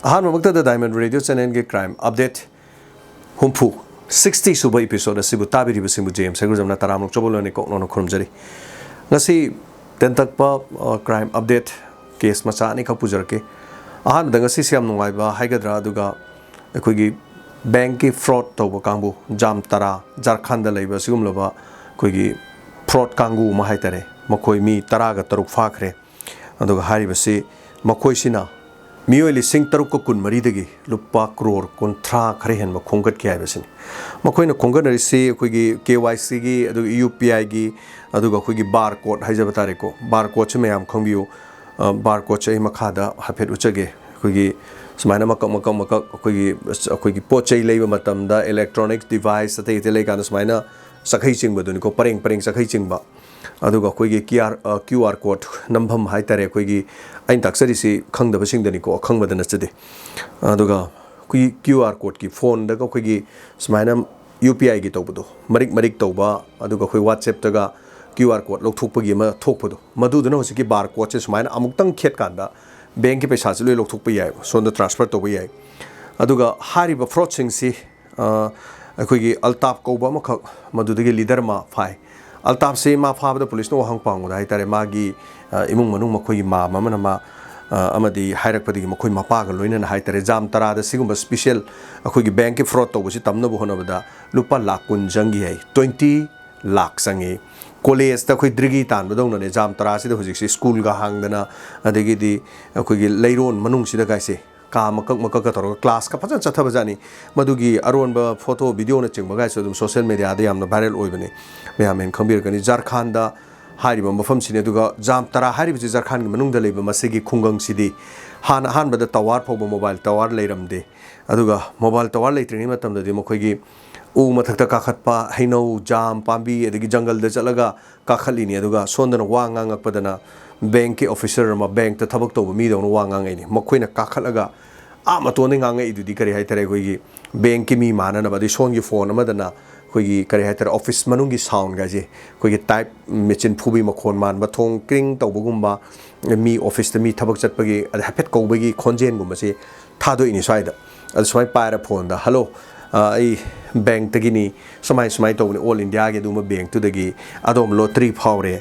Ahmad diamond radio channel के crime update हुम्फू 60 सूब एपिसोड असिबु ताबिरिबसिंबु जेम सेगुजमना तरामनुक चबोलोने कोकनो खुरमजरी ngasi tentakpa crime update case macha ani ka pujarke ahan ngasi siam nungai ba haigadra aduga akoigi bank ki fraud toba kangbu jam tara Jharkhand da leiba sigum loba akoigi fraud kangu ma haitare makoi mi tara ga taruk fakhre aduga haribasi makoi sina मियोय लिसिंग तरुक को कुन मरीदगी लुपा करोड़ कुंथ्रा खरे हेन खोंगत के आइबसिनी मखोइना खोंगत रिसी अखोगी KYC गी अदु UPI गी अदुगा अखोगी bar code हाइजब तारेको bar code से मयाम खंबियो bar code से मखादा हाफेट उचगे अखोगी समाइना मक अखोगी पोचै लेबा मतमदा इलेक्ट्रॉनिक्स डिवाइस अते इते लेकान समाइना सखै चिंगबदुनि को परेंग परेंग सखै चिंगबा अदुगा अखोगी क्यूआर कोड नंबम हाइतारे अखोगी अइन ताक्सरिसी खंगदबसिंगदनि को खंगबदन चदे अदुगा अखोगी क्यूआर कोड की फोन दगा अखोगी समाइना यूपीआई की तौबदो मरिक मरिक तौबा अदुगा अखोई व्हाट्सएप दगा क्यूआर कोड लौथोकपगी म थोकपदो मदुदना होसिकी बार कोड से समाइना अमुक्तंग खेतकांदा बैंक के पैसा से लोय लौथोकप याय सोंद ट्रांसफर तौब याय अदुगा हारिबा फ्रॉड सिंगसी अखोगी अल्ताफ कौबा मखक मदुदगी लीडर मा फाय अल्ताफ से मा फाबद पुलिस नो हंग पांगुदा हाइतारे मागी इमुंग मनुंग मखोई मा ममना मा अमदी हाइरकपदगी मखोई मपाग लोइना हाइतारे जाम तरादा सिगुम स्पेशल अखोगी बैंक के फ्रॉड तौबसी तमनबो होनबदा लुपा लाख कुन जंगी है 20 लाख संगे कॉलेज तक द्रिगी तानबदौनने जाम तरासी हजिक स्कूल का हांगदना अदगिदी अखोगी लैरोन मनुंग सिदा गाइसे का मकक मकक तौर क्लास का फजन चथबजानी मदुगी अरोनब फोटो वीडियो न चिंग गाइस अदुम सोशल मीडिया दे यामना वायरल ओइबने मैम खंबीरगनी झारखंड हारिबा मफम सिने दुगा जाम तरा हारिबि झारखंड की मनुंग लेबा मसिगी खुंगंग सिदी हान हानबदा टावर फोबो मोबाइल टावर लेरमदे अदुगा मोबाइल टावर लेत्रिनी मतमददि मखोगी उ मथक्ता काखतपा हैनौ जाम पांबी अदगी जंगल द चलगा काखलिनी अदुगा सोंदन वा nganगakpadana बैंक के ऑफिसर मा बैंक त थबक तौब मी दौन वा ngangaini मखोइना काखलगा आ मतोने ngangai इदुदी करे हाइतरे कोइगी बैंक की मी मानना बदि सोंगी फोन अमदना कोइगी करे हाइतरे ऑफिस मनुंगी साउंड गाजे कोइगी टाइप मेचिन फुबी मखोन मान बथोंग क्रिंग तौबगुम्बा मी ऑफिस त मी थबक चटपगी अद हैफेट कौबगी खोंजेन गुम्बसे थादो इनि स्वाइदा अद स्वाइ पायरा फोन दा हेलो आई बैंक तगिनी समाय समाय तौबने ऑल इंडिया के दुम बैंक तुदगी अदोम लॉटरी फावरे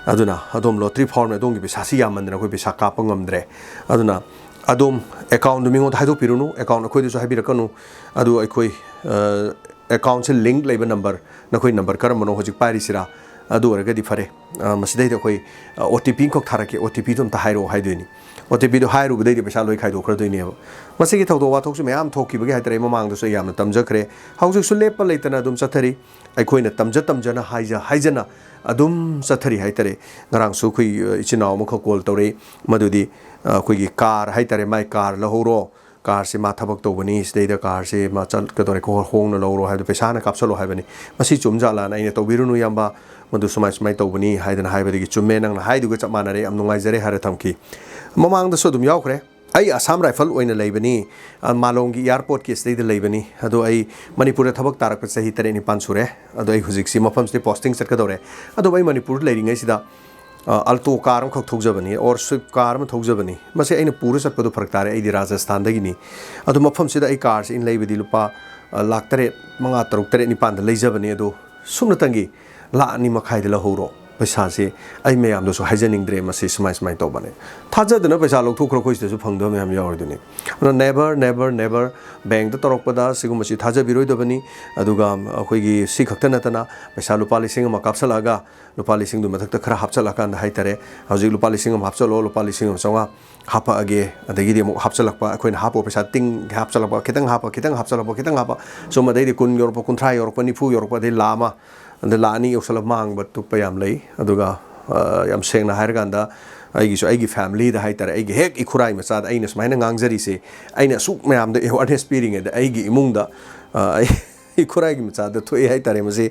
अदुना अदोम लॉटरी फावने अदोंगी पेसासी यामंदना कोइ पेसा काप ngamdre अदुना अदोम अकाउंट मिंगो हाइदो पिरुनु अकाउंट अखोइदसु हाइबिरकनु अदु अखोइ अकाउंट से लिंक लेबा नंबर नखोइ नंबर करमनो होजिक पारिसिरा अदु अरगदि फरे मसिदै दखोइ ओटीपी को थारके ओटीपी तुम ता हाइरो हाइदोइनी ओटीपी दो हाइरो बदै पैसा लोइ खाइदो खरदोइनेबो मसिगी थौदो वाथोकसु मयाम थोकिबगे हाइतरे ममांगदसु यामना तमजखरे हौजिकसु लेप लेतना अदुम चथरी अखोइना तमजना हाइजना अदुम चथरी हाइतरे ngarangsु खुइ इचिनाव मख कॉल तौरे मदुदी अखोइगी कार हाइतरे माइ कार लहोरो कार से मा थबक तौबनी सिदैदा कार से मा चल कदोरे को होंग न लौरो हाइदो पैसा न कापसलो हाइबनी मसि चुमजाला नाइने तौबिरुनु याम्बा मदु समाय समाय तौबनी हाइदना हाइबदगी चुम्मे नंग हाइदुगा चप मानरे अम नुंगाइजरे हारे थमकी ममांग दसो दुम यावखरे आई आसाम राइफल ओइना लेबनी मालोंगी एयरपोर्ट के स्टेद लेबनी अदो आई मणिपुर थबक तारक सही तरे निपान सुरे अदो आई हुजिक्सी मफम से पोस्टिंग चटकदोरे अदो आई मणिपुर लेरिंगै सिदा अल्टो कार खक थौजबनी और स्विफ्ट कार में थौजबनी मसे अइना पूरा चटपदो फरक तारे आई राजस्थान दगिनी अदो मफम सिदा आई कार से इन लेबदी लुपा लाख तरे मंगा तरुक तरे निपान द लेजबनी अदो सुमनतंगी लानी मखाइद लहोरो पैसा से आई मैमदसु हाइजनिंगद्रे मसे समाय समाय तौबने थाजदना पैसा लौथोखरो खोइसदसु फंगदो मैम यावरदुनी नेवर नेवर नेवर बैंक द तौरकपदा सिगुमसि थाजबिरोइदबनी अदुगा अखोइगी सि खक्ता नतना पैसा लुपा लिसिंग अमा कापसलागा लुपा लिसिंग दु मथक्ता खरा हापचलाकान हाइतरे हौजिक लुपा लिसिंग अमा हापचलो लुपा लिसिंग अमा चंगा हापा अगे अदगिदि अमु हापचलकपा अखोइना हापो पैसा तिंग हापचलकपा खितंग हापचलकपा खितंग हापा सोमदैदि कुन योरप कुंथ्रा योरप निफु योरप दे लामा अंद लानी योसल मांग तुप याम लई अदुगा याम सेंगना हाइरगांदा आइगिसु आइगी फैमिली दा हाइतारे आइगी हेक इखुराई मचाद आइना सुमाइना ngangjari से आइना सुक मैम द अवेयरनेस पीरिंग द आइगी इमुंग दा इखुराई की मचाद थोए हाइतारे मसे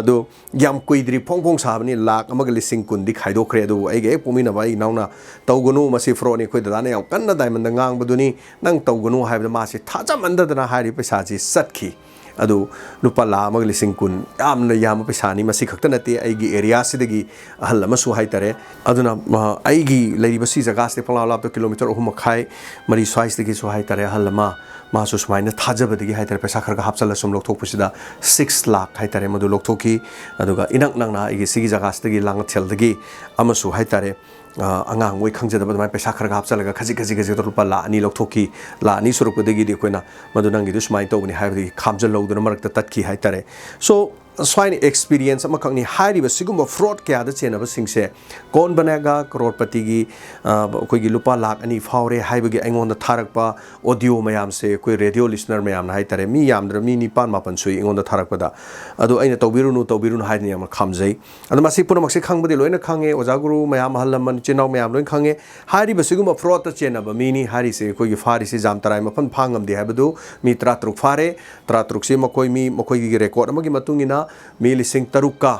दो याम कुइद्री फोंग साबनी लाख अमग लिसिंग कुंदी खाइदोखरे दो आइगे पुमिना बाई नाउना तौगनु मसे फ्रोनी खोइ दाने याम कन्ना डायमंड ngang बदुनी नंग तौगनु हाइबदा मासे थाजा मंददना हारि पैसा जी सटखी adu lupa la mag lising kun yamna yam pesani masi khakta nate aigi area sidagi ahal amasu haitare aduna aigi leibasi jaga ste pala lap to kilometer ohum khai mari swais degi so haitare halama ma so smaina thajabadagi haitare pesa kharga hapsala sum lokthok pusida 6 lakh haitare madu lokthoki aduga inak nangna aigi sigi jaga stegi lang theldagi amasu haitare angang wei khangjadaba mai pesa kharga hapsalaga khaji khaji khaji to rupa la ani lokthoki la ani surupdagi di koina madu nangi du smai to bani haibdi khamjal loduna marakta tatki haitare so swine experience ama khangni hairi ba sigumba fraud kya da chena ba singse kon banega crorepati gi koi gi lupa lakh ani faure haibagi aingon da tharak pa audio mayam se koi radio listener mayam na haitare mi yamdra mi ni pan mapan sui aingon da tharak pa da adu aina tawbirunu haini am khamjai adu masi pura makse khangbadi loina khange oja guru mayam halaman chinau mayam loin khange hairi ba sigumba fraud ta chena ba mi ni hari se koi gi fari se jam tarai mafan phangam de habadu mi tratruk fare tratruk se makoi gi record amagi matungina mi lising taruka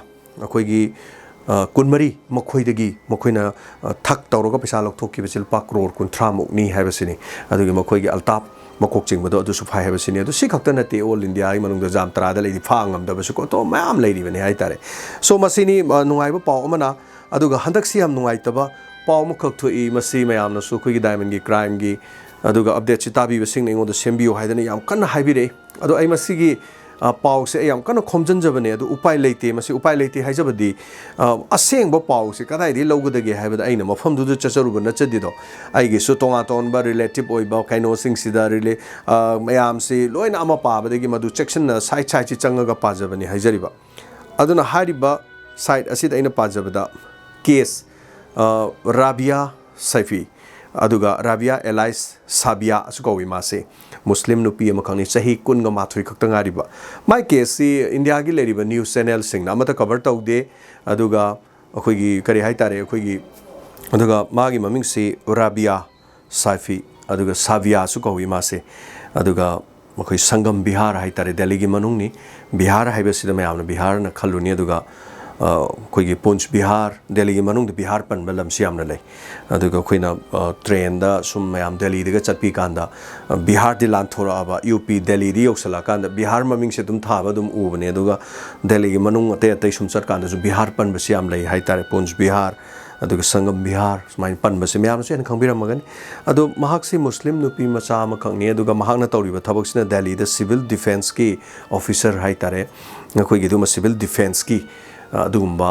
akoi gi kunmari makhoi dagi makhoina thak tawroga pesa lokthoki besil pa crore kunthra mukni haibasini adugi makhoi gi altap makok ching bado adu sufai haibasini adu sikakta nate all india ai manung da jam tara da leidi phangam da basu ko to mayam leidi bani hai tare so masini nungai ba paw amana aduga handak si am nungai taba paw mukhak thui masi mayam na su khoi gi diamond gi crime gi aduga update chitabi basing nei ngoda sembiu haidani yam kan haibire adu ai masigi pau se ayam kana khomjan jabane adu upai leite masi upai leite haijabadi aseng ba pau se kadai di logudage haibada aina mafam du chacharu na chadi do ai gi su tonga ton ba relative oi ba kaino sing sida rele mayam se loina ama pa badagi madu section na sai chai chi changa pa jabani haijariba aduna hariba side asida aina pa jabada case Rabia Saifi aduga Rabia Elais Sabia asukawi mase Muslim nupi amakangni chahi kun ga mathoi khakta ngariba mai case si India gi leriba news channel sing na amata cover taude aduga akhoi gi kari hai tare akhoi gi aduga magi maming si Rabia Saifi aduga Safia asukawi mase aduga akhoi Sangam Bihar hai tare Delhi gi manung ni Bihar haiba sida mayamna Bihar na khalluni aduga कोई पुंछ बिहार दिल्ली की मनुंग बिहार पन बलम सियामना ले अदुगा Koyna train दा सुम मयाम दिल्ली दगा चटपी कांदा बिहार दि लान थोरा अबा यूपी दिल्ली दि योक्सला कांदा बिहार ममिंग से तुम थाबा दुम उबने अदुगा दिल्ली की मनुंग अते अते सुम चट कांदा जो बिहार पन बसियाम ले हाइ तारे पुंछ बिहार अदुगा संगम बिहार सुमाइन पन बसे मयाम से खंबिरा मगन अदु महाक से मुस्लिम नुपी मचा म खंगने अदुगा महाकना तौरिबा थबक सिना दिल्ली द सिविल डिफेंस की ऑफिसर हाइ तारे कोई गिदुमा सिविल डिफेंस की अदुगुम्बा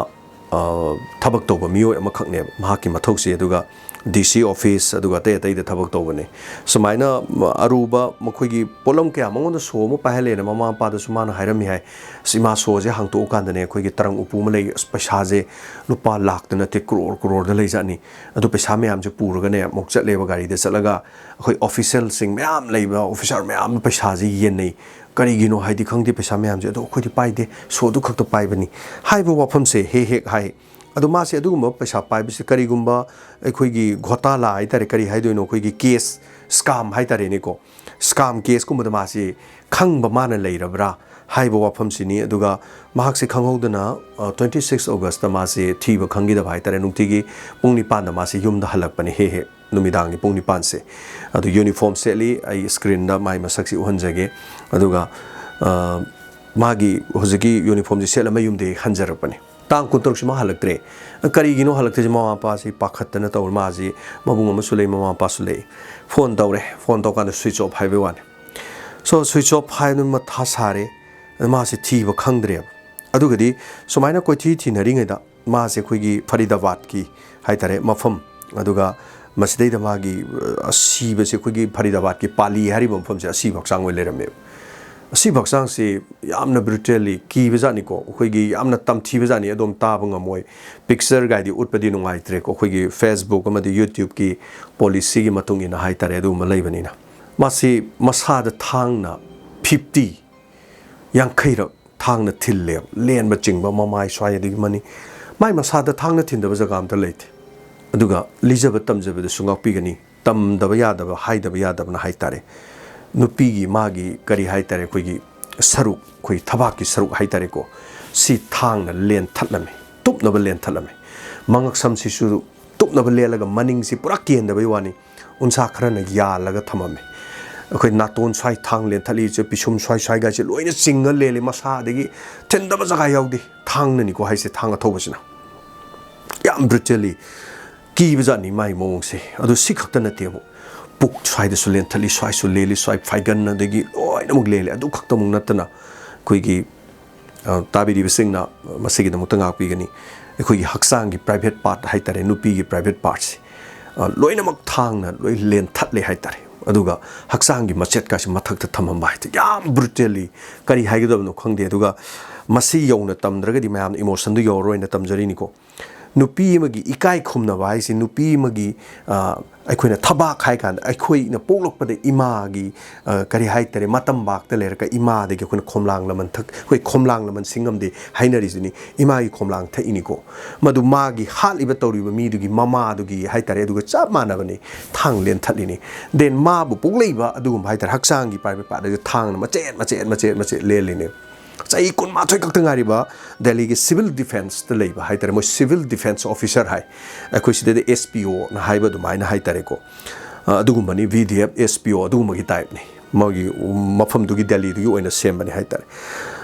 थबक तौबा मियो अमा खंगने महाकी मथौसे अदुगा DC office aduga te te de thabak tawbane sumaina aruba mokhoigi polom kya mangon so mo pahele na mama pa da sumana hairami hai sima so je hangto kan dane khoigi tarang upu ma lei paisa je lupa lakh na te crore da lei jani adu paisa me am je puraga ne mok chat leba gari de chalaga khoi official sing meam leiba officer meam paisa je yen nei kari gino haidi khangdi paisa meam je adu khoi di pai de so du khak to pai bani hai bo wafam se he hai adu ma se adu mo paisa pai bi se kari gumba khoi gi ghotala ai tare kari hai do no khoi gi case scam hai tare ne ko scam case kum da ma se khang ba ma na lei rabra hai bo wafam sini aduga mahak se khanghodana 26 August ma se thi ba khangi da bhai tare nukti gi pungni pan da ma se yum da halak pani he numidang ni pungni pan se adu uniform se li ai screen da mai masak si uhan jage aduga magi hojigi uniform ji sela mayum de hanjar pani tang kuntruk sima halaktre kari gino halakte mama pa si pakhatna tawr ma ji mabung ma sulei mama pa sulei phone tawre phone to kan switch off haibe wan so switch off hai nu ma tha sare ma si thi ba khangdre adugadi sumaina koi thi na ringai da ma se khoi gi Faridabad ki hai tare mafam aduga masdei da ma gi asi be se khoi gi Faridabad ki pali hari bom pham se asi baksang we lerame asi baksang se yamna brutally ki bezani ko khoi gi yamna tamthi bezani adom ta banga moi picture ga di utpadi nungai tre ko khoi gi Facebook ama di YouTube ki policy gi matung ina hai tare du ma leibani na masi masa da thang na 50 yang khaira thang na thille len ba chingba mamai swai di mani mai masa da thang na thin da jaga am ta leite aduga lijaba tamjaba da sungak pi gani tam da ba ya da ba hai da ba ya da na hai tare nupigi magi kari hai tare khoi gi saruk khoi thabak ki saruk hai tare ko si thang na len thatlame tup na ba len thatlame mangak sam si su tup na ba lelaga maning si pura kien da bai wani unsa khara na ya laga thamame ꯑꯩꯈꯣꯏ ꯅꯥꯇꯣꯟ ꯁ꯭ꯋꯥꯏ ꯊꯥꯡ ꯂꯦꯟꯊꯠꯂꯤꯁꯦ ꯄꯤꯁꯨꯝ ꯁ꯭ꯋꯥꯏ ꯁ꯭ꯋꯥꯏꯒꯥꯏꯁꯦ ꯂꯣꯏꯅ ꯆꯤꯡꯉ ꯂꯦꯜꯂꯤ ꯃꯁꯥꯗꯒꯤ ꯊꯤꯟꯗꯕ ꯖꯒꯥ ꯌꯥꯎꯗꯦ ꯊꯥꯡꯅꯅꯤꯀꯣ ꯍꯥꯏꯁꯦ ꯊꯥꯡ ꯑꯊꯧꯕꯁꯤꯅ ꯌꯥꯝ ꯕ꯭ꯔꯨꯇꯦꯜꯂꯤ ꯀꯤꯕꯖꯥꯠꯅꯤ ꯃꯥꯒꯤ ꯃꯑꯣꯡꯁꯦ ꯑꯗꯨ ꯁꯤ ꯈꯛꯇ ꯅꯠꯇꯦ ꯑꯃꯨꯛ ꯄꯨꯛ ꯁ꯭ꯋꯥꯏꯗꯁꯨ ꯂꯦꯟꯊꯠꯂꯤ ꯁ꯭ꯋꯥꯏꯁꯨ ꯂꯦꯜꯂꯤ ꯁ꯭ꯋꯥꯏ ꯐꯥꯏꯒꯟ ꯑꯗꯒꯤ ꯂꯣꯏꯅꯃꯛ ꯂꯦꯜꯂꯤ ꯑꯗꯨ ꯈꯛꯇꯃꯨꯛ ꯅꯠꯇꯅ ꯑꯩꯈꯣꯏꯒꯤ ꯇꯥꯕꯤꯔꯤꯕꯁꯤꯡꯅ ꯃꯁꯤꯒꯤꯗꯃꯛꯇ ꯉꯥꯛꯄꯤꯒꯅꯤ ꯑꯩꯈꯣꯏꯒꯤ ꯍꯛꯆꯥꯡꯒꯤ ꯄ꯭ꯔꯥꯏꯚꯦꯠ ꯄꯥꯔꯠ ꯍꯥꯏꯇꯥꯔꯦ ꯅꯨꯄꯤꯒꯤ ꯄ꯭ꯔꯥꯏꯚꯦꯠ ꯄꯥꯔꯠꯁꯦ ꯂꯣꯏꯅꯃꯛ ꯊꯥꯡꯅ ꯂꯣꯏ ꯂꯦꯟꯊꯠꯂꯦ ꯍꯥꯏꯇꯥꯔꯦ ꯑꯗꯨꯒ ꯍꯛꯆꯥꯡꯒꯤ ꯃꯆꯦꯠꯀꯥꯁꯦ ꯃꯊꯛꯇ ꯊꯝꯃꯝꯕ ꯍꯥꯏꯇꯥꯔꯦ ꯌꯥꯝ ꯕ꯭ꯔꯨꯇꯦꯜꯂꯤ ꯀꯔꯤ ꯍꯥꯏꯒꯗꯕꯅꯣ ꯈꯪꯗꯦ ꯑꯗꯨꯒ ꯃꯁꯤ ꯌꯧꯅ ꯇꯝꯗ꯭ꯔꯒꯗꯤ ꯃꯌꯥꯝꯅ ꯏꯃꯣꯁꯟꯗꯨ ꯌꯧꯔꯔꯣꯏꯅ ꯇꯝꯖꯔꯤꯅꯤꯀꯣ ꯅꯨꯄꯤ ꯑꯃꯒꯤ ꯏꯀꯥꯏ ꯈꯨꯝꯅꯕ ꯍꯥꯏꯁꯤ ꯅꯨꯄꯤ ꯑꯃꯒꯤ ꯑꯩꯈꯣꯏꯅ ꯊꯕꯥꯛ ꯍꯥꯏ ꯀꯥꯟꯗ ꯑꯩꯈꯣꯏꯅ ꯄꯣꯛꯂꯛꯄꯗ ꯏꯃꯥꯒꯤ ꯀꯔꯤ ꯍꯥꯏꯇꯥꯔꯦ ꯃꯇꯝꯕꯥꯛꯇ ꯂꯩꯔꯒ ꯏꯃꯥꯗꯒꯤ ꯑꯩꯈꯣꯏꯅ ꯈꯣꯝꯂꯥꯡ ꯂꯃꯟ ꯑꯩꯈꯣꯏ ꯈꯣꯝꯂꯥꯡ ꯂꯃꯟ ꯁꯤꯡꯉꯝꯗꯦ ꯍꯥꯏꯅꯔꯤꯁꯤꯅꯤ ꯏꯃꯥꯒꯤ ꯈꯣꯝꯂꯥꯡ ꯊꯛꯏꯅꯤꯀꯣ ꯃꯗꯨ ꯃꯥꯒꯤ ꯍꯥꯠꯂꯤꯕ ꯇꯧꯔꯤꯕ ꯃꯤꯗꯨꯒꯤ ꯃꯃꯥꯗꯨꯒꯤ ꯍꯥꯏꯇꯥꯔꯦ ꯑꯗꯨꯒ ꯆꯞ ꯃꯥꯟꯅꯕꯅꯤ ꯊꯥꯡ ꯂꯦꯟꯊꯠꯂꯤꯅꯤ ꯗꯦꯟ ꯃꯥꯕꯨ ꯄꯣꯛꯂꯛꯏꯕ ꯑꯗꯨꯒꯨꯝꯕ ꯍꯥꯏꯇꯥꯔꯦ ꯍꯛꯆꯥꯡꯒꯤ ꯄ꯭ꯔꯥꯏꯚꯦꯠ ꯄꯥꯔꯠ ꯊꯥꯡꯅ ꯃꯆꯦꯠ ꯂꯦꯜꯂꯤꯅꯦ ꯆꯍꯤ 12 ꯈꯛꯇ ꯉꯥꯏꯔꯤꯕ ꯗꯦꯜꯂꯤꯒꯤ ꯁꯤꯚꯤꯜ ꯗꯤꯐꯦꯟꯁꯇ ꯂꯩꯕ ꯍꯥꯏꯇꯥꯔꯦ ꯃꯣꯏ ꯁꯤꯚꯤꯜ ꯗꯤꯐꯦꯟꯁ ꯑꯣꯐꯤꯁꯔ ꯍꯥꯏ ꯑꯩꯈꯣꯏ ꯁꯤꯗꯗꯤ SPOꯅ ꯍꯥꯏꯕ ꯑꯗꯨꯃꯥꯏꯅ ꯍꯥꯏꯇꯥꯔꯦꯀꯣ ꯑꯗꯨꯒꯨꯝꯕꯅꯤ VDF SPO ꯑꯗꯨꯒꯨꯝꯕꯒꯤ ꯇꯥꯏꯞꯅꯤ ꯃꯣꯏꯒꯤ ꯃꯐꯝꯗꯨꯒꯤ ꯗꯦꯜꯂꯤꯗꯨꯒꯤ ꯑꯣꯏꯅ ꯁꯦꯝꯕꯅꯤ ꯍꯥꯏꯇꯥꯔꯦ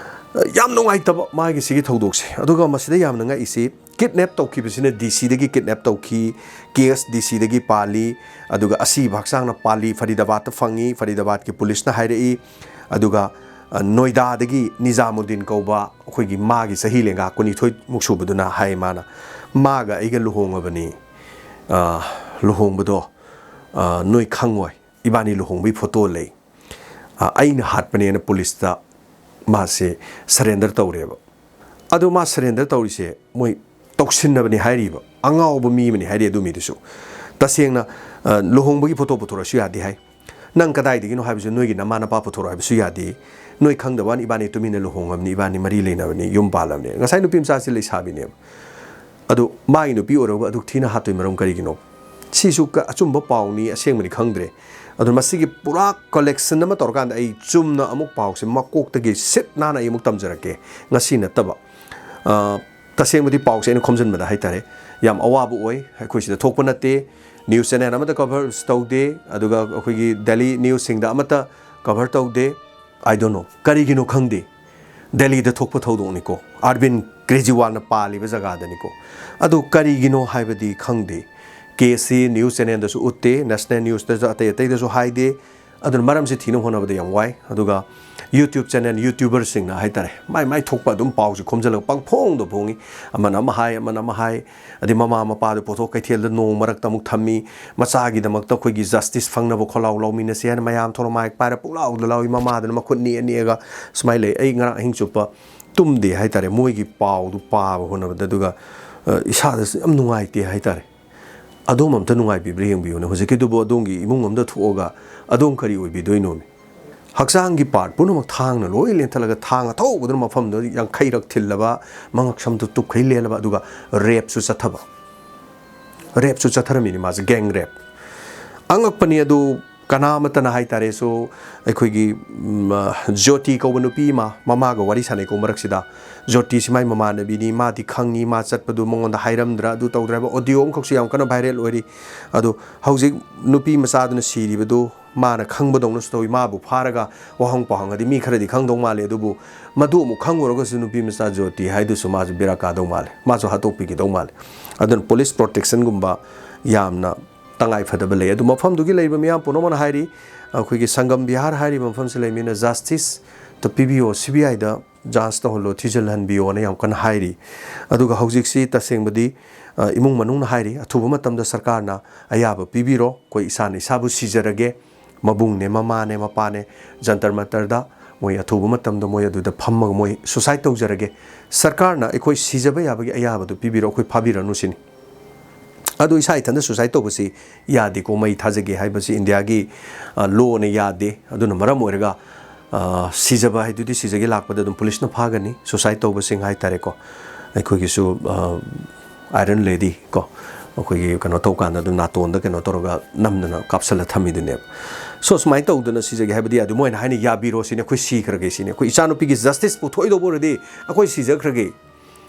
ꯌꯥꯝ ꯅꯨꯡꯉꯥꯏꯇꯕ ꯃꯥꯒꯤ ꯁꯤꯒꯤ ꯊꯧꯗꯣꯛꯁꯦ ꯑꯗꯨꯒ ꯃꯁꯤꯗ ꯌꯥꯝꯅ ꯉꯛꯏꯁꯤ ꯀꯤꯗꯅꯦꯞ ꯇꯧꯈꯤꯕꯁꯤꯅ DC ꯀꯤꯗꯅꯦꯞ ꯇꯧꯈꯤ ꯀꯦꯁ DCꯗꯒꯤ ꯄꯥꯜꯂꯤ ꯑꯗꯨꯒ ꯑꯁꯤꯕ ꯍꯛꯆꯥꯡꯅ ꯄꯥꯜꯂꯤ ꯐꯔꯤꯗꯥꯕꯥꯗꯇ ꯐꯪꯉꯤ ꯐꯔꯤꯗꯥꯕꯥꯗꯀꯤ ꯄꯨꯂꯤꯁꯅ ꯍꯥꯏꯔꯛꯏ ꯑꯗꯨꯒ ꯅꯣꯏꯗꯥꯗꯒꯤ ꯅꯤꯖꯥꯃꯨꯗꯤꯟ ꯀꯧꯕ ꯑꯩꯈꯣꯏꯒꯤ ꯃꯥꯒꯤ ꯆꯍꯤ ꯂꯦꯡꯒꯥ 22 ꯁꯨꯕꯗꯨꯅ ꯍꯥꯏ ꯃꯥꯅ ꯃꯥꯒ ꯑꯩꯒ ꯂꯨꯍꯣꯡꯉꯕꯅꯤ ꯂꯨꯍꯣꯡꯕꯗꯣ ꯅꯣꯏ ꯈꯪꯉꯣꯏ ꯏꯕꯥꯅꯤ ꯂꯨꯍꯣꯡꯕꯒꯤ ꯐꯣꯇꯣ ꯂꯩ ꯑꯩꯅ ꯍꯥꯠꯄꯅꯦꯅ ꯄꯨꯂꯤꯁꯇ ꯃꯥꯁꯦ ꯁꯔꯦꯟꯗꯔ ꯇꯧꯔꯦꯕ ꯑꯗꯣ ꯃꯥ ꯁꯔꯦꯟꯗꯔ ꯇꯧꯔꯤꯁꯦ ꯃꯣꯏ ꯇꯧꯁꯤꯟꯅꯕꯅꯤ ꯍꯥꯏꯔꯤꯕ ꯑꯉꯥꯎꯕ ꯃꯤ ꯑꯃꯅꯤ ꯍꯥꯏꯔꯤ ꯑꯗꯨ ꯃꯤꯗꯨꯁꯨ ꯇꯁꯦꯡꯅ ꯂꯨꯍꯣꯡꯕꯒꯤ ꯐꯣꯇꯣ ꯄꯨꯊꯣꯔꯛꯑꯁꯨ ꯌꯥꯗꯦ ꯍꯥꯏ ꯅꯪ ꯀꯗꯥꯏꯗꯒꯤꯅꯣ ꯍꯥꯏꯕꯁꯨ ꯅꯣꯏꯒꯤ ꯅꯃꯥ ꯅꯄꯥ ꯄꯨꯊꯣꯔꯛꯑꯣ ꯍꯥꯏꯕꯁꯨ ꯌꯥꯗꯦ ꯅꯣꯏ ꯈꯪꯗꯕ ꯋꯥꯅꯤ ꯏꯕꯥꯅꯤ ꯇꯨꯃꯤꯟꯅ ꯂꯨꯍꯣꯡꯉꯕꯅꯤ ꯏꯕꯥꯅꯤ ꯃꯔꯤ ꯂꯩꯅꯕꯅꯤ ꯌꯨꯝ ꯄꯥꯜꯂꯕꯅꯤ ꯉꯁꯥꯏ ꯅꯨꯄꯤ ꯃꯆꯥꯁꯤ ꯂꯩꯁꯥꯕꯤꯅꯦꯕ ꯑꯗꯣ ꯃꯥꯒꯤ ꯅꯨꯄꯤ ꯑꯣꯏꯔꯒ ꯑꯗꯨꯛ ꯊꯤꯅ ꯍꯥꯠꯇꯣꯏ ꯃꯔꯝ ꯀꯔꯤꯒꯤꯅꯣ ꯁꯤꯁꯨ ꯑꯆꯨꯝꯕ ꯄꯥꯎꯅꯤ ꯑꯁꯦꯡꯕꯅꯤ ꯈꯪꯗ꯭रे ꯑꯗꯨ ꯃꯁꯤꯒꯤ ꯄꯨꯔꯥ ꯀꯂꯦꯛꯁꯟ ꯑꯃ ꯇꯧꯔꯀꯥꯟꯗ ꯑꯩ ꯆꯨꯝꯅ ꯑꯃꯨꯛ ꯄꯥꯎꯁꯦ ꯃꯀꯣꯛꯇꯒꯤ ꯁꯤꯠ ꯅꯥꯟꯅ ꯑꯩ ꯑꯃꯨꯛ ꯇꯝꯖꯔꯛꯀꯦ ꯉꯁꯤ ꯅꯠꯇꯕ ꯇꯁꯦꯡꯕꯗꯤ ꯄꯥꯎꯁꯦ ꯑꯩꯅ ꯈꯣꯝꯖꯤꯟꯕꯗ ꯍꯥꯏꯇꯥꯔꯦ ꯌꯥꯝ ꯑꯋꯥꯕ ꯑꯣꯏ ꯑꯩꯈꯣꯏ ꯁꯤꯗ ꯊꯣꯛꯄ ꯅꯠꯇꯦ ꯅ꯭ꯌꯨꯁ ꯆꯦꯅꯦꯜ ꯑꯃꯗ ꯀꯚꯔ ꯇꯧꯗꯦ ꯑꯗꯨꯒ ꯑꯩꯈꯣꯏꯒꯤ ꯗꯦꯜꯂꯤ ꯅ꯭ꯌꯨꯁꯁꯤꯡꯗ ꯑꯃꯠꯇ ꯀꯚꯔ ꯇꯧꯗꯦ ꯑꯥꯏ ꯗꯣꯟ ꯅꯣ ꯀꯔꯤꯒꯤꯅꯣ ꯈꯪꯗꯦ ꯗꯦꯜꯂꯤꯗ ꯊꯣꯛꯄ ꯊꯧꯗꯣꯛꯅꯤꯀꯣ ꯑꯔꯕꯤꯟ ꯀꯦꯖ꯭ꯔꯤꯋꯥꯜꯅ ꯄꯥꯜꯂꯤꯕ ꯖꯒꯥꯗꯅꯤꯀꯣ ꯑꯗꯨ ꯀꯔꯤꯒꯤꯅꯣ ꯍꯥꯏꯕꯗꯤ ꯈꯪꯗꯦ ꯀꯦꯁꯁꯤ ꯅ꯭ꯌꯨꯁ ꯆꯦꯅꯦꯜꯗꯁꯨ ꯎꯠꯇꯦ ꯅꯦꯁꯅꯦꯜ ꯅ꯭ꯌꯨꯁꯇꯁꯨ ꯑꯇꯩꯗꯁꯨ ꯍꯥꯏꯗꯦ ꯑꯗꯨꯅ ꯃꯔꯝꯁꯤ ꯊꯤꯅꯕ ꯍꯣꯠꯅꯕꯗ ꯌꯥꯝ ꯋꯥꯏ ꯑꯗꯨꯒ ꯌꯨꯇ꯭ꯌꯨꯕ ꯆꯦꯅꯦꯜ ꯌꯨꯇ꯭ꯌꯨꯕꯔꯁꯤꯡꯅ ꯍꯥꯏꯇꯥꯔꯦ ꯃꯥꯏ ꯊꯣꯛꯄ ꯑꯗꯨꯝ ꯄꯥꯎꯁꯦ ꯈꯣꯝꯖꯤꯜꯂꯒ ꯄꯪꯐꯣꯡꯗ ꯐꯣꯡꯉꯤ ꯑꯃꯅ ꯑꯃ ꯍꯥꯏ ꯑꯗꯩ ꯃꯃꯥ ꯃꯄꯥꯗꯨ ꯄꯣꯊꯣꯛ ꯀꯩꯊꯦꯜꯗ ꯅꯣꯡ ꯃꯔꯛꯇ ꯑꯃꯨꯛ ꯊꯝꯃꯤ ꯃꯆꯥꯒꯤꯗꯃꯛꯇ ꯑꯩꯈꯣꯏꯒꯤ ꯖꯁꯇꯤꯁ ꯐꯪꯅꯕ ꯈꯣꯜꯂꯥꯎ ꯂꯧꯃꯤꯟꯅꯁꯤ ꯍꯥꯏꯅ ꯃꯌꯥꯝ ꯊꯣꯛꯂ ꯃꯥꯏꯛ ꯄꯥꯏꯔ ꯄꯨꯛꯂꯥꯎꯗ ꯂꯥꯎꯏ ꯃꯃꯥꯗꯨꯅ ꯃꯈꯨꯠ ꯅꯦꯛꯑꯒ ꯁꯨꯃꯥꯏꯅ ꯂꯩ ꯑꯩ ꯉꯔꯥꯡ ꯑꯍꯤꯡ ꯆꯨꯞꯄ ꯇꯨꯝꯗꯦ ꯍꯥꯏꯇꯥꯔꯦ ꯃꯣꯏꯒꯤ ꯄꯥꯎꯗꯨ ꯄꯥꯕ ꯍꯣꯠꯅꯕꯗ ꯑꯗꯨꯒ ꯏꯁꯥꯗꯁꯨ ꯌꯥꯝ ꯅꯨꯡꯉꯥꯏꯇꯦ ꯍꯥꯏꯇꯥꯔꯦ ꯑꯗꯣꯝ ꯑꯝꯇ ꯅꯨꯡꯉꯥꯏꯕꯤꯕ꯭ꯔꯥ ꯌꯦꯡꯕꯤꯌꯨꯅꯦ ꯍꯧꯖꯤꯛꯀꯤꯗꯨꯕꯨ ꯑꯗꯣꯝꯒꯤ ꯏꯃꯨꯡ ꯑꯃꯗ ꯊꯣꯛꯑꯒ ꯑꯗꯣꯝ ꯀꯔꯤ ꯑꯣꯏꯕꯤꯗꯣꯏꯅꯣ ꯍꯛꯆꯥꯡꯒꯤ ꯄꯥꯔꯠ ꯄꯨꯝꯅꯃꯛ ꯊꯥꯡꯅ ꯂꯣꯏ ꯂꯦꯟꯊꯠꯂꯒ ꯊꯥꯡ ꯑꯊꯧꯕꯗꯨꯅ ꯃꯐꯝꯗꯨ 50ꯔꯛ ꯊꯤꯜꯂꯕ ꯃꯉꯛ ꯁꯝꯗꯨ ꯇꯨꯞꯈꯩ ꯂꯦꯜꯂꯕ ꯑꯗꯨꯒ ꯔꯦꯞꯁꯨ ꯆꯠꯊꯔꯝꯃꯤꯅꯤ ꯃꯥꯁꯦ ꯒꯦꯡ ꯔꯦꯞ ꯑꯉꯛꯄꯅꯤ ꯑꯗꯨ ꯀꯅꯥꯃꯠꯇꯅ ꯍꯥꯏꯇꯥꯔꯦ ꯁꯣ ꯑꯩꯈꯣꯏꯒꯤ ꯖꯣꯇꯤ ꯀꯧꯕ ꯅꯨꯄꯤ ꯑꯃ ꯃꯃꯥꯒ ꯋꯥꯔꯤ ꯁꯥꯟꯅꯩꯀꯣ ꯃꯔꯛꯁꯤꯗ ꯖꯣꯇꯤꯁꯤ ꯃꯥꯏ ꯃꯃꯥꯟꯅꯕꯤꯅꯤ ꯃꯥꯗꯤ ꯈꯪꯉꯤ ꯃꯥ ꯆꯠꯄꯗꯨ ꯃꯉꯣꯟꯗ ꯍꯥꯏꯔꯝꯗ꯭ꯔꯥ ꯑꯗꯨ ꯇꯧꯗ꯭ꯔꯥ ꯍꯥꯏꯕ ꯑꯣꯗꯤꯑꯣ ꯑꯃꯈꯛꯁꯨ ꯌꯥꯝ ꯀꯟꯅ ꯚꯥꯏꯔꯦꯜ ꯑꯣꯏꯔꯤ ꯑꯗꯣ ꯍꯧꯖꯤꯛ ꯅꯨꯄꯤ ꯃꯆꯥꯗꯨꯅ ꯁꯤꯔꯤꯕꯗꯨ ꯃꯥꯅ ꯈꯪꯕꯗꯧꯅꯁꯨ ꯇꯧꯏ ꯃꯥꯕꯨ ꯐꯥꯔꯒ ꯋꯥꯍꯪ ꯄꯥꯎꯍꯪꯉꯗꯤ ꯃꯤ ꯈꯔꯗꯤ ꯈꯪꯗꯧ ꯃꯥꯜꯂꯦ ꯑꯗꯨꯕꯨ ꯃꯗꯨ ꯑꯃꯨꯛ ꯈꯪꯉꯨꯔꯒꯁꯨ ꯅꯨꯄꯤ ꯃꯆꯥ ꯖꯣꯇꯤ ꯍꯥꯏꯗꯨꯁꯨ ꯃꯥꯁꯨ ꯕꯦꯔꯥ ꯀꯥꯗꯧ ꯃꯥꯜꯂꯦ ꯃꯥꯁꯨ ꯍꯥꯠꯇꯣꯛꯄꯤꯒꯗꯧ ꯃꯥꯜꯂꯦ ꯑꯗꯨꯅ ꯄꯨꯂꯤꯁ ꯄ꯭ꯔꯣꯇꯦꯛꯁꯟꯒꯨꯝꯕ ꯌꯥꯝꯅ ꯇꯉꯥꯏꯐꯗꯕ ꯂꯩ ꯑꯗꯨ ꯃꯐꯝꯗꯨꯒꯤ ꯂꯩꯔꯤꯕ ꯃꯤꯌꯥꯝ ꯄꯨꯝꯅꯃꯛꯅ ꯍꯥꯏꯔꯤ ꯑꯩꯈꯣꯏꯒꯤ ꯁꯪꯒꯝ ꯕꯤꯍꯥꯔ ꯍꯥꯏꯔꯤꯕ ꯃꯐꯝꯁꯤ ꯂꯩꯃꯤꯅ ꯖꯁꯇꯤꯁꯇ ꯄꯤꯕꯤꯌꯣ CBIꯗ ꯖꯥꯟꯁ ꯇꯧꯍꯜꯂꯣ ꯊꯤꯖꯤꯜꯍꯟꯕꯤꯌꯣꯅ ꯌꯥꯝ ꯀꯟꯅ ꯍꯥꯏꯔꯤ ꯑꯗꯨꯒ ꯍꯧꯖꯤꯛꯁꯤ ꯇꯁꯦꯡꯕꯗꯤ ꯏꯃꯨꯡ ꯃꯅꯨꯡꯅ ꯍꯥꯏꯔꯤ ꯑꯊꯨꯕ ꯃꯇꯝꯗ ꯁꯔꯀꯥꯔꯅ ꯑꯌꯥꯕ ꯄꯤꯕꯤꯔꯣ ꯑꯩꯈꯣꯏ ꯏꯁꯥꯅ ꯏꯁꯥꯕꯨ ꯁꯤꯖꯔꯒꯦ ꯃꯕꯨꯡꯅꯦ ꯃꯃꯥꯅꯦ ꯃꯄꯥꯅꯦ ꯖꯟꯇꯔ ꯃꯟꯇꯔꯗ ꯃꯣꯏ ꯑꯊꯨꯕ ꯃꯇꯝꯗ ꯃꯣꯏ ꯑꯗꯨꯗ ꯐꯝꯃꯒ ꯃꯣꯏ ꯁꯨꯁꯥꯏꯠ ꯇꯧꯖꯔꯒꯦ ꯁꯔꯀꯥꯔꯅ ꯑꯩꯈꯣꯏ ꯁꯤꯖꯕ ꯌꯥꯕꯒꯤ ꯑꯌꯥꯕꯗꯨ ꯄꯤꯕꯤꯔꯣ ꯑꯩꯈꯣꯏ ꯐꯥꯕꯤꯔꯅꯨ ꯁꯤꯅꯤ ꯑꯗꯨ ꯏꯁꯥ ꯏꯊꯟꯇ ꯁꯨꯁꯥꯏꯠ ꯇꯧꯕꯁꯤ ꯌꯥꯗꯦꯀꯣ ꯃꯩ ꯊꯥꯖꯒꯦ ꯍꯥꯏꯕꯁꯤ ꯏꯟꯗꯤꯌꯥꯒꯤ ꯂꯣꯅ ꯌꯥꯗꯦ ꯑꯗꯨꯅ ꯃꯔꯝ ꯑꯣꯏꯔꯒ ꯁꯤꯖꯕ ꯍꯥꯏꯗꯨꯗꯤ ꯁꯤꯖꯒꯦ ꯂꯥꯛꯄꯗ ꯑꯗꯨꯝ ꯄꯨꯂꯤꯁꯅ ꯐꯥꯒꯅꯤ ꯁꯨꯁꯥꯏꯠ ꯇꯧꯕꯁꯤꯡ ꯍꯥꯏꯇꯥꯔꯦꯀꯣ ꯑꯩꯈꯣꯏꯒꯤꯁꯨ ꯑꯥꯏꯔꯟ ꯂꯦꯗꯤ ꯀꯣ ꯑꯩꯈꯣꯏꯒꯤ ꯀꯩꯅꯣ ꯇꯧꯀꯥꯟꯗ ꯑꯗꯨꯝ ꯅꯥꯇꯣꯟꯗ ꯀꯩꯅꯣ ꯇꯧꯔꯒ ꯅꯝꯗꯅ ꯀꯥꯞꯁꯜꯂ ꯊꯝꯃꯤꯗꯨꯅꯦꯕ ꯁꯣ ꯁꯨꯃꯥꯏꯅ ꯇꯧꯗꯅ ꯁꯤꯖꯒꯦ ꯍꯥꯏꯕꯗꯤ ꯌꯥꯗꯦ ꯃꯣꯏꯅ ꯍꯥꯏꯅ ꯌꯥꯕꯤꯔꯣ ꯁꯤꯅꯤ ꯑꯩꯈꯣꯏ ꯁꯤꯈ꯭ꯔꯒꯦ ꯁꯤꯅꯤ ꯑꯩꯈꯣꯏ ꯏꯆꯥꯅꯨꯄꯤꯒꯤ ꯖꯁꯇꯤꯁ ꯄꯨꯊꯣꯛꯏꯗꯧꯕ ꯑꯣꯏꯔꯗꯤ ꯑꯩꯈꯣꯏ ꯁꯤꯖꯈ꯭ꯔꯒꯦ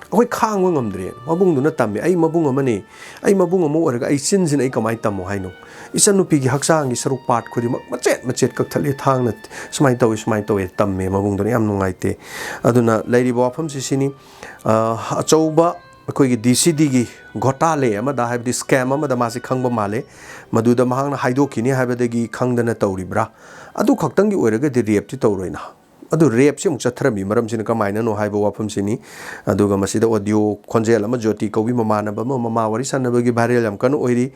ꯑꯩꯈꯣꯏ ꯈꯥꯡꯕ ꯉꯝꯗ꯭ꯔꯦ ꯃꯕꯨꯡꯗꯨꯅ ꯇꯝꯃꯦ ꯑꯩ ꯃꯕꯨꯡ ꯑꯃꯅꯤ ꯑꯩ ꯃꯕꯨꯡ ꯑꯃ ꯑꯣꯏꯔꯒ ꯑꯩ ꯆꯤꯟꯁꯤꯅ ꯑꯩ ꯀꯃꯥꯏꯅ ꯇꯝꯃꯣ ꯍꯥꯏꯅꯣ ꯏꯆꯟꯅꯨꯄꯤꯒꯤ ꯍꯛꯆꯥꯡꯒꯤ ꯁꯔꯨꯛ ꯄꯥꯠ ꯈꯨꯗꯤꯡꯃꯛ ꯃꯆꯦꯠ ꯃꯆꯦꯠ ꯀꯛꯊꯠꯂꯤ ꯊꯥꯡꯅ ꯁꯨꯃꯥꯏꯅ ꯇꯧꯋꯤ ꯇꯝꯃꯦ ꯃꯕꯨꯡꯗꯨꯅ ꯌꯥꯝ ꯅꯨꯡꯉꯥꯏꯇꯦ ꯑꯗꯨꯅ ꯂꯩꯔꯤꯕ ꯋꯥꯐꯝꯁꯤ ꯁꯤꯅꯤ ꯑꯆꯧꯕ ꯑꯩꯈꯣꯏꯒꯤ DCDꯒꯤ ꯘꯣꯇꯥꯂꯦ ꯑꯃꯗ ꯍꯥꯏꯕꯗꯤ ꯁ꯭ꯀꯦꯝ ꯑꯃꯗ ꯃꯥꯁꯤ ꯈꯪꯕ ꯃꯥꯜꯂꯦ ꯃꯗꯨꯗ ꯃꯍꯥꯛꯅ ꯍꯥꯏꯗꯣꯛꯈꯤꯅꯤ ꯍꯥꯏꯕꯗꯒꯤ ꯈꯪꯗꯅ ꯇꯧꯔꯤꯕ꯭ꯔꯥ ꯑꯗꯨ ꯈꯛꯇꯪꯒꯤ ꯑꯣꯏꯔꯒꯗꯤ ꯔꯦꯞꯇꯤ ꯇꯧꯔꯣꯏꯅ ꯑꯗꯨ ꯔꯦꯞꯁꯤ ꯑꯃꯨꯛ ꯆꯠꯊꯔꯝꯃꯤ ꯃꯔꯝꯁꯤꯅ ꯀꯃꯥꯏꯅꯅꯣ ꯍꯥꯏꯕ ꯋꯥꯐꯝꯁꯤꯅꯤ ꯑꯗꯨꯒ ꯃꯁꯤꯗ ꯑꯣꯗꯤꯑꯣ ꯈꯣꯟꯖꯦꯜ ꯑꯃ ꯖꯣꯇꯤ ꯀꯧꯕꯤ ꯃꯃꯥꯟꯅꯕ ꯑꯃ ꯃꯃꯥ ꯋꯥꯔꯤ ꯁꯥꯟꯅꯕꯒꯤ ꯚꯥꯏꯔꯦꯜ ꯌꯥꯝ ꯀꯟꯅ ꯑꯣꯏꯔꯤ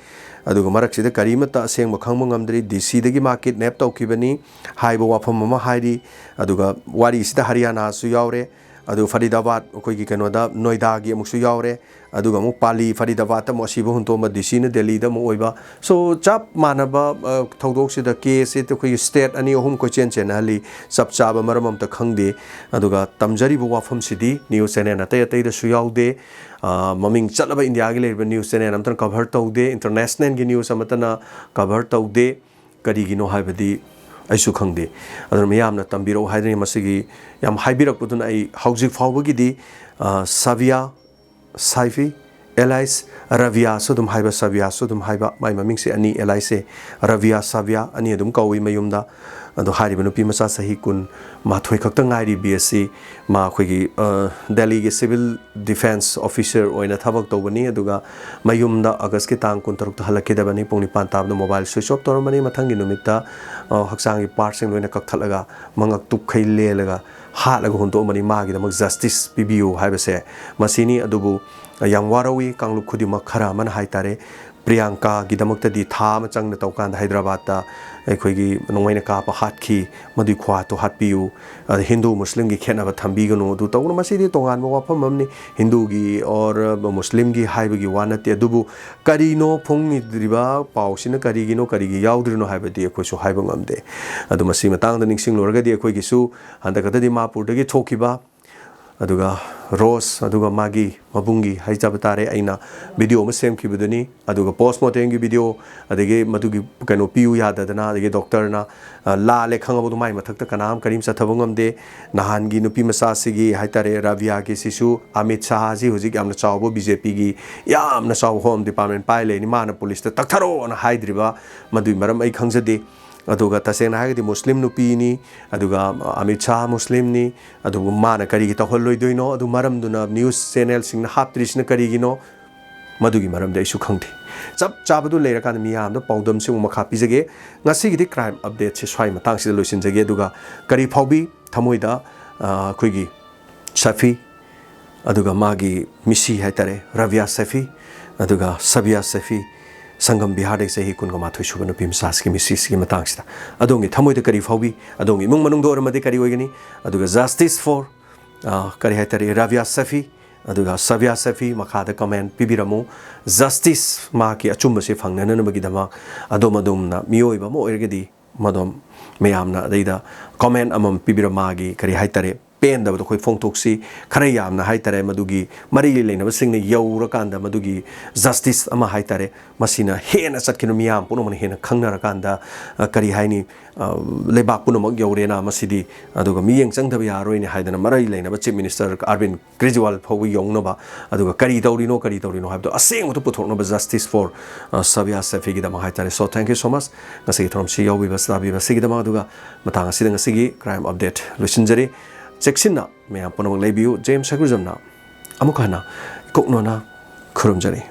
ꯑꯗꯨꯒ ꯃꯔꯛꯁꯤꯗ ꯀꯔꯤꯃꯠꯇ ꯑꯁꯦꯡꯕ ꯈꯪꯕ ꯉꯝꯗ꯭ꯔꯤ DCꯗꯒꯤ ꯃꯥ ꯀꯤꯗꯅꯦꯞ ꯇꯧꯈꯤꯕꯅꯤ ꯍꯥꯏꯕ ꯋꯥꯐꯝ ꯑꯃ ꯍꯥꯏꯔꯤ ꯑꯗꯨꯒ ꯋꯥꯔꯤꯁꯤꯗ ꯍꯔꯤꯌꯥꯅꯥꯁꯨ ꯌꯥꯎꯔꯦ ꯑꯗꯨ ꯐꯔꯤꯗꯥꯕꯥꯗ ꯑꯩꯈꯣꯏꯒꯤ ꯀꯩꯅꯣꯗ ꯅꯣꯏꯗꯥꯒꯤ ꯑꯃꯨꯛꯁꯨ ꯌꯥꯎꯔꯦ ꯑꯗꯨꯒ ꯑꯃꯨꯛ ꯄꯥꯂꯤ ꯐꯔꯤꯗꯥꯕꯥꯗꯇ ꯑꯃꯨꯛ ꯑꯁꯤꯕ ꯍꯨꯟꯇꯣꯛꯑꯝꯕ DCꯅ ꯗꯦꯜꯂꯤꯗ ꯑꯃꯨꯛ ꯑꯣꯏꯕ ꯁꯣ ꯆꯞ ꯃꯥꯟꯅꯕ ꯊꯧꯗꯣꯛꯁꯤꯗ ꯀꯦꯁꯁꯤ ꯑꯩꯈꯣꯏꯒꯤ ꯁ꯭ꯇꯦꯠ ꯑꯅꯤ ꯑꯍꯨꯝ ꯀꯣꯏꯆꯦꯟ ꯆꯦꯟꯅꯍꯜꯂꯤ ꯆꯞ ꯆꯥꯕ ꯃꯔꯝ ꯑꯝꯇ ꯈꯪꯗꯦ ꯑꯗꯨꯒ ꯇꯝꯖꯔꯤꯕ ꯋꯥꯐꯝꯁꯤꯗꯤ ꯅ꯭ꯌꯨꯁ ꯆꯦꯅꯦꯜ ꯑꯇꯩ ꯑꯇꯩꯗꯁꯨ ꯌꯥꯎꯗꯦ ꯃꯃꯤꯡ ꯆꯠꯂꯕ ꯏꯟꯗꯤꯌꯥꯒꯤ ꯂꯩꯔꯤꯕ ꯅ꯭ꯌꯨꯁ ꯆꯦꯅꯦꯜ ꯑꯃꯇꯅ ꯀꯚꯔ ꯇꯧꯗꯦ ꯏꯟꯇꯔꯅꯦꯁꯅꯦꯜꯒꯤ ꯅ꯭ꯌꯨꯁ ꯑꯃꯠꯇꯅ ꯀꯚꯔ ꯇꯧꯗꯦ ꯀꯔꯤꯒꯤꯅꯣ ꯍꯥꯏꯕꯗꯤ ꯑꯩꯁꯨ ꯈꯪꯗꯦ ꯑꯗꯨꯅ ꯃꯤꯌꯥꯝꯅ ꯇꯝꯕꯤꯔꯛꯎ ꯍꯥꯏꯗꯅ ꯃꯁꯤꯒꯤ ꯌꯥꯝ ꯍꯥꯏꯕꯤꯔꯛꯄꯗꯨꯅ ꯑꯩ ꯍꯧꯖꯤꯛ ꯐꯥꯎꯕꯒꯤꯗꯤ ꯁꯥꯚꯤꯌꯥ ꯁꯥꯏꯐꯤ ꯑꯦꯂꯥꯏꯁ ꯔꯕꯤꯌꯥꯁꯨ ꯑꯗꯨꯝ ꯍꯥꯏꯕ ꯁꯥꯚꯤꯌꯥꯁꯨ ꯑꯗꯨꯝ ꯍꯥꯏꯕ ꯃꯥꯏ ꯃꯃꯤꯡꯁꯦ ꯑꯅꯤ ꯑꯦꯂꯥꯏꯁꯁꯦ ꯔꯕꯤꯌꯥ ꯁꯥꯚꯤꯌꯥ ꯑꯅꯤ ꯑꯗꯨꯝ ꯀꯧꯏ ꯃꯌꯨꯝꯗ ꯑꯗꯣ ꯍꯥꯏꯔꯤꯕ ꯅꯨꯄꯤ ꯃꯆꯥ ꯆꯍꯤ 12 ꯈꯛꯇ ꯉꯥꯏꯔꯤ BSc ꯃꯥ ꯑꯩꯈꯣꯏꯒꯤ ꯗꯦꯜꯂꯤꯒꯤ ꯁꯤꯚꯤꯜ ꯗꯤꯐꯦꯟꯁ ꯑꯣꯐꯤꯁꯔ ꯑꯣꯏꯅ ꯊꯕꯛ ꯇꯧꯕꯅꯤ ꯑꯗꯨꯒ ꯃꯌꯨꯝꯗ ꯑꯥꯒꯁꯀꯤ ꯇꯥꯡ 16ꯗ ꯍꯜꯂꯛꯈꯤꯗꯕꯅꯤ ꯄꯨꯡ 9 ꯇꯥꯕꯗ ꯃꯣꯕꯥꯏꯜ ꯁ꯭ꯋꯤꯆ ꯑꯣꯐ ꯇꯧꯔꯝꯕꯅꯤ ꯃꯊꯪꯒꯤ ꯅꯨꯃꯤꯠꯇ ꯍꯛꯆꯥꯡꯒꯤ ꯄꯥꯔꯠꯁꯤꯡ ꯂꯣꯏꯅ ꯀꯛꯊꯠꯂꯒ ꯃꯉꯛ ꯇꯨꯞꯈꯩ ꯂꯦꯜꯂꯒ ꯍꯥꯠꯂꯒ ꯍꯨꯟꯇꯣꯛꯑꯝꯕꯅꯤ ꯃꯥꯒꯤꯗꯃꯛ ꯖꯁꯇꯤꯁ ꯄꯤꯕꯤꯌꯨ ꯍꯥꯏꯕꯁꯦ ꯃꯁꯤꯅꯤ ꯑꯗꯨꯕꯨ ꯌꯥꯝ ꯋꯥꯔꯧꯏ ꯀꯥꯡꯂꯨꯞ ꯈꯨꯗꯤꯡꯃꯛ ꯈꯔ ꯑꯃꯅ ꯍꯥꯏꯇꯥꯔꯦ ꯄ꯭ꯔꯤꯌꯥꯡꯀꯥꯒꯤꯗꯃꯛꯇꯗꯤ ꯊꯥ ꯑꯃ ꯆꯪꯅ ꯇꯧꯀꯥꯟꯗ ꯍꯥꯏꯗ꯭ꯔꯕꯥꯗꯇ ꯑꯩꯈꯣꯏꯒꯤ ꯅꯣꯡꯃꯩꯅ ꯀꯥꯞꯄ ꯍꯥꯠꯈꯤ ꯃꯗꯨꯒꯤ ꯈꯨꯍꯥꯠꯇꯣ ꯍꯥꯠꯄꯤꯌꯨ ꯍꯤꯟꯗꯨ ꯃꯨꯁꯂꯤꯝꯒꯤ ꯈꯦꯠꯅꯕ ꯊꯝꯕꯤꯒꯅꯨ ꯑꯗꯨ ꯇꯧꯒꯅꯨ ꯃꯁꯤꯗꯤ ꯇꯣꯉꯥꯟꯕ ꯋꯥꯐꯝ ꯑꯃꯅꯤ ꯍꯤꯟꯗꯨꯒꯤ ꯑꯣꯔ ꯃꯨꯁꯂꯤꯝꯒꯤ ꯍꯥꯏꯕꯒꯤ ꯋꯥ ꯅꯠꯇꯦ ꯑꯗꯨꯕꯨ ꯀꯔꯤꯅꯣ ꯐꯣꯡꯉꯤꯕ ꯄꯥꯎꯁꯤꯅ ꯀꯔꯤꯒꯤꯅꯣ ꯀꯔꯤꯒꯤ ꯌꯥꯎꯗ꯭ꯔꯤꯅꯣ ꯍꯥꯏꯕꯗꯤ ꯑꯩꯈꯣꯏꯁꯨ ꯍꯥꯏꯕ ꯉꯝꯗꯦ ꯑꯗꯨ ꯃꯁꯤ ꯃꯇꯥꯡꯗ ꯅꯤꯡꯁꯤꯡꯂꯨꯔꯒꯗꯤ ꯑꯩꯈꯣꯏꯒꯤꯁꯨ ꯍꯟꯗꯛꯇ ꯗꯤꯃꯥꯄꯨꯔꯗꯒꯤ ꯊꯣꯛꯈꯤꯕ ꯑꯗꯨꯒ ꯔꯣꯁ ꯑꯗꯨꯒ ꯃꯥꯒꯤ ꯃꯕꯨꯡꯒꯤ ꯍꯥꯏꯖꯕ ꯇꯥꯔꯦ ꯑꯩꯅ ꯚꯤꯗꯤꯑꯣ ꯑꯃ ꯁꯦꯝꯈꯤꯕꯗꯨꯅꯤ ꯑꯗꯨꯒ ꯄꯣꯁꯃꯣꯔꯇꯦꯝꯒꯤ ꯚꯤꯗꯤꯑꯣ ꯑꯗꯒꯤ ꯃꯗꯨꯒꯤ ꯀꯩꯅꯣ ꯄꯤꯌꯨ ꯌꯥꯗꯗꯅ ꯑꯗꯒꯤ ꯗꯣꯛꯇꯔꯅ ꯂꯥꯜꯂꯦ ꯈꯪꯉꯕꯗꯣ ꯃꯥꯏ ꯃꯊꯛꯇ ꯀꯅꯥꯝ ꯀꯔꯤꯝ ꯆꯠꯊꯕ ꯉꯝꯗꯦ ꯅꯍꯥꯟꯒꯤ ꯅꯨꯄꯤ ꯃꯆꯥꯁꯤꯒꯤ ꯍꯥꯏꯇꯥꯔꯦ ꯔꯥꯕꯤꯌꯥꯒꯤꯁꯤꯁꯨ ꯑꯃꯤꯠ ꯁꯥꯍꯁꯤ ꯍꯧꯖꯤꯛ ꯌꯥꯝꯅ ꯆꯥꯎꯕ BJPꯒꯤ ꯌꯥꯝꯅ ꯆꯥꯎꯕ ꯍꯣꯝ ꯗꯤꯄꯥꯔꯠꯃꯦꯟ ꯄꯥꯏ ꯂꯩꯅꯤ ꯃꯥꯅ ꯄꯨꯂꯤꯁꯇ ꯇꯛꯊꯔꯣꯅ ꯍꯥꯏꯗ꯭ꯔꯤꯕ ꯃꯗꯨꯒꯤ ꯃꯔꯝ ꯑꯩ ꯈꯪꯖꯗꯦ ꯑꯗꯨꯒ ꯇꯁꯦꯡꯅ ꯍꯥꯏꯔꯒꯗꯤ ꯃꯨꯁꯂꯤꯝ ꯅꯨꯄꯤꯅꯤ ꯑꯗꯨꯒ ꯑꯃꯤꯠ ꯁꯥꯍ ꯃꯨꯁꯂꯤꯝꯅꯤ ꯑꯗꯨꯒ ꯃꯥꯅ ꯀꯔꯤꯒꯤ ꯇꯧꯍꯜꯂꯣꯏꯗꯣꯏꯅꯣ ꯑꯗꯨ ꯃꯔꯝꯗꯨꯅ ꯅ꯭ꯌꯨꯁ ꯆꯦꯅꯦꯜꯁꯤꯡꯅ ꯍꯥꯞꯇ꯭ꯔꯤꯁꯤꯅ ꯀꯔꯤꯒꯤꯅꯣ ꯃꯗꯨꯒꯤ ꯃꯔꯝꯗ ꯑꯩꯁꯨ ꯈꯪꯗꯦ ꯆꯞ ꯆꯥꯕꯗꯨ ꯂꯩꯔꯀꯥꯟꯗ ꯃꯤꯌꯥꯝꯗ ꯄꯥꯎꯗꯝꯁꯤꯡ ꯃꯈꯥ ꯄꯤꯖꯒꯦ ꯉꯁꯤꯒꯤꯗꯤ ꯀ꯭ꯔꯥꯏꯝ ꯑꯞꯗꯦꯠꯁꯦ ꯁ꯭ꯋꯥꯏ ꯃꯇꯥꯡꯁꯤꯗ ꯂꯣꯏꯁꯤꯟꯖꯒꯦ ꯑꯗꯨꯒ ꯀꯔꯤ ꯐꯥꯎꯕꯤ ꯊꯃꯣꯏꯗ ꯑꯩꯈꯣꯏꯒꯤ ꯁꯐꯤ ꯑꯗꯨꯒ ꯃꯥꯒꯤ ꯃꯤꯁꯤ ꯍꯥꯏꯇꯥꯔꯦ ꯔꯕꯤꯌꯥ ꯁꯐꯤ ꯑꯗꯨꯒ ꯁꯕꯤꯌꯥ ꯁꯐꯤ ꯁꯪꯒꯝ ꯕꯤꯍꯥꯔꯗꯒꯤ ꯆꯍꯤ 19 ꯁꯨꯕ ꯅꯨꯄꯤ ꯃꯆꯥꯁꯤꯒꯤ ꯃꯤꯁꯤꯁꯤꯒꯤ ꯃꯇꯥꯡꯁꯤꯗ ꯑꯗꯣꯝꯒꯤ ꯊꯃꯣꯏꯗ ꯀꯔꯤ ꯐꯥꯎꯕꯤ ꯑꯗꯣꯝꯒꯤ ꯏꯃꯨꯡ ꯃꯅꯨꯡꯗ ꯑꯣꯏꯔꯝꯃꯗꯤ ꯀꯔꯤ ꯑꯣꯏꯒꯅꯤ ꯑꯗꯨꯒ ꯖꯁꯇꯤꯁ ꯐꯣꯔ ꯀꯔꯤ ꯍꯥꯏꯇꯥꯔꯦ ꯔꯕꯤꯌꯥ ꯁꯐꯤ ꯑꯗꯨꯒ ꯁꯕꯤꯌꯥ ꯁꯐꯤ ꯃꯈꯥꯗ ꯀꯃꯦꯟ ꯄꯤꯕꯤꯔꯝꯃꯨ ꯖꯁꯇꯤꯁ ꯃꯥꯒꯤ ꯑꯆꯨꯝꯕꯁꯦ ꯐꯪꯅꯅꯕꯒꯤꯗꯃꯛ ꯑꯗꯣꯝꯅ ꯃꯤꯑꯣꯏꯕ ꯑꯃ ꯑꯣꯏꯔꯒꯗꯤ ꯃꯗꯣꯝ ꯃꯌꯥꯝꯅ ꯑꯗꯩꯗ ꯀꯣꯃꯦꯟ ꯑꯃꯃꯝ ꯄꯤꯕꯤꯔ ꯃꯥꯒꯤ ꯀꯔꯤ ꯍꯥꯏꯇꯥꯔꯦ ꯄꯦꯟꯗꯕꯗꯣ ꯑꯩꯈꯣꯏ ꯐꯣꯡꯗꯣꯛꯁꯤ ꯈꯔ ꯌꯥꯝꯅ ꯍꯥꯏꯇꯥꯔꯦ ꯃꯗꯨꯒꯤ ꯃꯔꯤ ꯂꯩꯅꯕꯁꯤꯡꯅ ꯌꯧꯔꯀꯥꯟꯗ ꯃꯗꯨꯒꯤ ꯖꯁꯇꯤꯁ ꯑꯃ ꯍꯥꯏꯇꯥꯔꯦ ꯃꯁꯤꯅ ꯍꯦꯟꯅ ꯆꯠꯈꯤꯅ ꯃꯤꯌꯥꯝ ꯄꯨꯝꯅꯃꯛꯅ ꯍꯦꯟꯅ ꯈꯪꯅꯔꯀꯥꯟꯗ ꯀꯔꯤ ꯍꯥꯏꯅꯤ ꯂꯩꯕꯥꯛ ꯄꯨꯝꯅꯃꯛ ꯌꯧꯔꯦꯅ ꯃꯁꯤꯗꯤ ꯑꯗꯨꯒ ꯃꯤꯠꯌꯦꯡ ꯆꯪꯗꯕ ꯌꯥꯔꯣꯏꯅꯦ ꯍꯥꯏꯗꯅ ꯃꯔꯤ ꯂꯩꯅꯕ ꯆꯤꯞ ꯃꯤꯅꯤꯁꯇꯔ ꯑꯔꯕꯤꯟ ꯀ꯭ꯔꯤꯖꯤꯋꯥꯜ ꯐꯥꯎꯕ ꯌꯧꯅꯕ ꯑꯗꯨꯒ ꯀꯔꯤ ꯇꯧꯔꯤꯅꯣ ꯍꯥꯏꯕꯗꯣ ꯑꯁꯦꯡꯕꯗꯨ ꯄꯨꯊꯣꯛꯅꯕ ꯖꯁꯇꯤꯁ ꯐꯣꯔ ꯁꯕꯤꯌꯥ ꯁꯦꯐꯤꯒꯤꯗꯃꯛ ꯍꯥꯏꯇꯥꯔꯦ ꯁꯣ ꯊꯦꯡꯛ ꯌꯨ ꯁꯣ ꯃꯆ ꯉꯁꯤꯒꯤ ꯊꯧꯔꯝꯁꯤ ꯌꯥꯎꯕꯤꯕ ꯇꯥꯕꯤꯕ ꯁꯤꯒꯤꯗꯃꯛ ꯑꯗꯨꯒ ꯃꯇꯥꯡ ꯑꯁꯤꯗ ꯉꯁꯤꯒꯤ ꯀ꯭ꯔꯥꯏꯝ ꯑꯞꯗꯦꯠ ꯂꯣꯏꯁꯤꯟꯖꯔꯤ ꯆꯦꯛꯁꯤꯟꯅ ꯃꯌꯥꯝ ꯄꯨꯝꯅꯃꯛ ꯂꯩꯕꯤꯌꯨ ꯖꯦꯝꯁ ꯁꯦꯒꯨꯖꯝꯅ ꯑꯃꯨꯛ ꯍꯟꯅ ꯀꯣꯛꯅꯣꯅ ꯈꯨꯔꯨꯝꯖꯔꯤ